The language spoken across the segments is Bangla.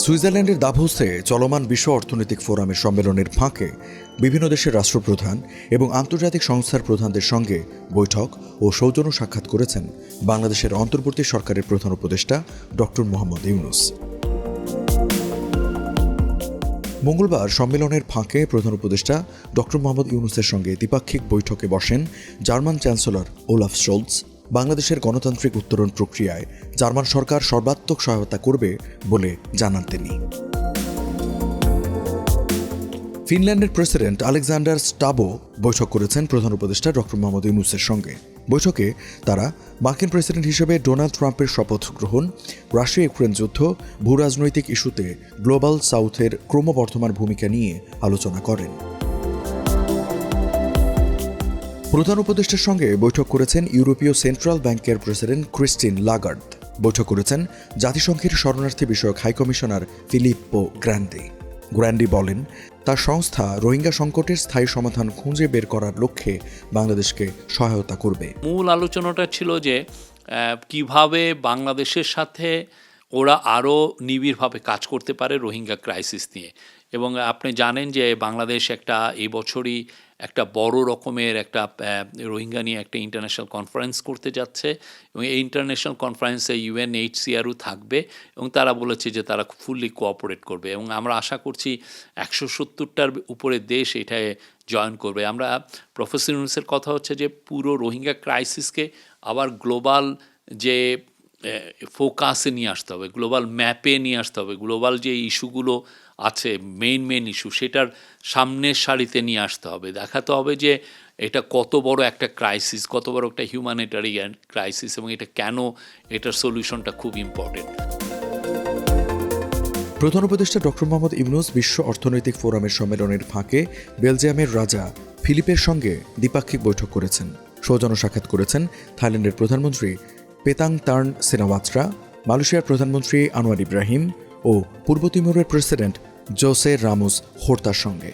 সুইজারল্যান্ডের দাভোসে চলমান বিশ্ব অর্থনৈতিক ফোরামের সম্মেলনের ফাঁকে বিভিন্ন দেশের রাষ্ট্রপ্রধান এবং আন্তর্জাতিক সংস্থার প্রধানদের সঙ্গে বৈঠক ও সৌজন্য সাক্ষাৎ করেছেন বাংলাদেশের অন্তর্বর্তী সরকারের প্রধান উপদেষ্টা ডক্টর মোহাম্মদ ইউনূস। মঙ্গলবার সম্মেলনের ফাঁকে প্রধান উপদেষ্টা ডক্টর মোহাম্মদ ইউনূসের সঙ্গে দ্বিপাক্ষিক বৈঠকে বসেন জার্মান চ্যান্সেলর ওলাফ শোলৎস। বাংলাদেশের গণতান্ত্রিক উত্তরণ প্রক্রিয়ায় জার্মান সরকার সর্বাত্মক সহায়তা করবে বলে জানান তিনি। ফিনল্যান্ডের প্রেসিডেন্ট আলেকজান্ডার স্টাবো বৈঠক করেছেন প্রধান উপদেষ্টা ডক্টর মোহাম্মদ ইউনূসের সঙ্গে। বৈঠকে তারা মার্কিন প্রেসিডেন্ট হিসেবে ডোনাল্ড ট্রাম্পের শপথ গ্রহণ, রাশিয়া ইউক্রেন যুদ্ধ, ভূরাজনৈতিক ইস্যুতে গ্লোবাল সাউথের ক্রমবর্ধমান ভূমিকা নিয়ে আলোচনা করেন। প্রধান উপদেষ্টার সঙ্গে বৈঠক করেছেন ইউরোপীয় সেন্ট্রাল ব্যাংকের প্রেসিডেন্ট ক্রিস্টিন লাগার্দ। বৈঠক করেছেন জাতিসংঘের শরণার্থী বিষয়ক হাইকমিশনার ফিলিপ্পো গ্র্যান্ডি বলেন, তার সংস্থা রোহিঙ্গা সংকটের স্থায়ী সমাধান খুঁজে বের করার লক্ষ্যে বাংলাদেশকে সহায়তা করবে। মূল আলোচনাটা ছিল যে কিভাবে বাংলাদেশের সাথে ওরা আরও নিবিড়ভাবে কাজ করতে পারে রোহিঙ্গা ক্রাইসিস নিয়ে। এবং আপনি জানেন যে বাংলাদেশ এই বছরই একটা বড় রকমের একটা রোহিঙ্গা নিয়ে একটা ইন্টারন্যাশনাল কনফারেন্স করতে যাচ্ছে এবং এই ইন্টারন্যাশনাল কনফারেন্সে UNHCRও থাকবে এবং তারা বলেছে যে তারা ফুললি কোঅপারেট করবে এবং আমরা আশা করছি 170টার উপরে দেশ এটায় জয়েন করবে। আমরা প্রফেসর ইউনূসের কথা হচ্ছে যে পুরো রোহিঙ্গা ক্রাইসিসকে আবার গ্লোবাল যে ফোকাসে নিয়ে আসতে হবে, গ্লোবাল ম্যাপে নিয়ে আসতে হবে, গ্লোবাল যে ইস্যুগুলো আছে মেইন ইস্যু সেটার সামনের সারিতে নিয়ে আসতে হবে। দেখাতে হবে যে এটা কত বড় একটা ক্রাইসিস, কত বড় একটা হিউম্যানিটারিয়ান ক্রাইসিস এবং এটা কেন এটার সলিউশনটা খুব ইম্পর্টেন্ট। প্রধান উপদেষ্টা ডক্টর মোহাম্মদ ইউনূস বিশ্ব অর্থনৈতিক ফোরামের সম্মেলনের ফাঁকে বেলজিয়ামের রাজা ফিলিপের সঙ্গে দ্বিপাক্ষিক বৈঠক করেছেন। সৌজন্য সাক্ষাৎ করেছেন থাইল্যান্ডের প্রধানমন্ত্রী পেতাংতার্ন সিনাওয়াত্রা, মালয়েশিয়ার প্রধানমন্ত্রী আনোয়ার ইব্রাহিম ও পূর্ব তিমুরের প্রেসিডেন্ট জোসে রামোস হোর্তার সঙ্গে।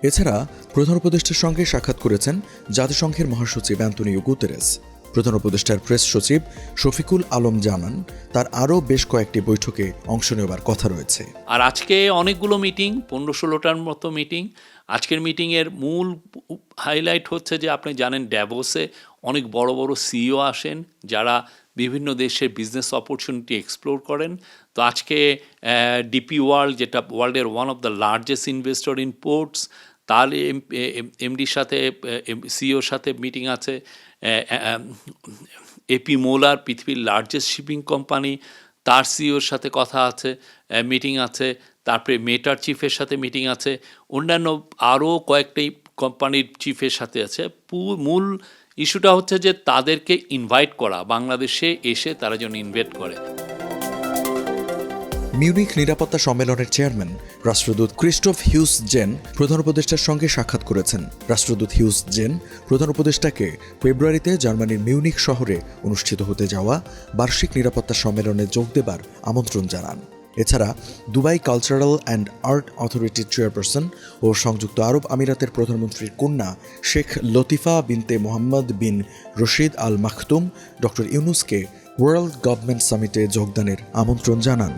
এছাড়া প্রধান উপদেষ্টার সঙ্গে সাক্ষাৎ করেছেন জাতিসংঘের মহাসচিব অ্যান্তোনিও গুতেরেস। প্রধান উপদেষ্টার প্রেস সচিব শফিকুল আলম জানান, তার আরও বেশ কয়েকটি বৈঠকে অংশ নেওয়ার কথা রয়েছে। আর আজকে অনেকগুলো মিটিং, 15-16টার মতো মিটিং। আজকের মিটিংয়ের মূল হাইলাইট হচ্ছে যে আপনি জানেন ড্যাভোসে অনেক বড় বড় সিইও আসেন যারা বিভিন্ন দেশের বিজনেস অপরচুনিটি এক্সপ্লোর করেন। তো আজকে ডিপি ওয়ার্ল্ড, যেটা ওয়ার্ল্ডের one of the largest investor in ports, তার এমডির সাথে সিইওর সাথে মিটিং আছে। এপি মোলার, পৃথিবীর লার্জেস্ট শিপিং কোম্পানি, তার সিইওর সাথে কথা আছে, মিটিং আছে। তারপরে মেটার চিফের সাথে মিটিং আছে, অন্যান্য আরও কয়েকটি কোম্পানির চিফের সাথে আছে। মূল ইস্যুটা হচ্ছে যে তাদেরকে ইনভাইট করা, বাংলাদেশে এসে তারা যেন ইনভাইট করে। মিউনিখ নিরাপত্তা সম্মেলনের চেয়ারম্যান রাষ্ট্রদূত ক্রিস্টোফ হিউস জেন প্রধান উপদেষ্টার সঙ্গে সাক্ষাৎ করেছেন। রাষ্ট্রদূত হিউস জেন প্রধান উপদেষ্টাকে ফেব্রুয়ারিতে জার্মানির মিউনিখ শহরে অনুষ্ঠিত হতে যাওয়া বার্ষিক নিরাপত্তা সম্মেলনে যোগ দেবার আমন্ত্রণ জানান। এছাড়া দুবাই কালচারাল অ্যান্ড আর্ট অথরিটির চেয়ারপারসন ও সংযুক্ত আরব আমিরাতের প্রধানমন্ত্রীর কন্যা শেখ লতিফা বিনতে মোহাম্মদ বিন রশিদ আল মাখতুম ডক্টর ইউনূসকে ওয়ার্ল্ড গভর্নমেন্ট সামিটে যোগদানের আমন্ত্রণ জানান।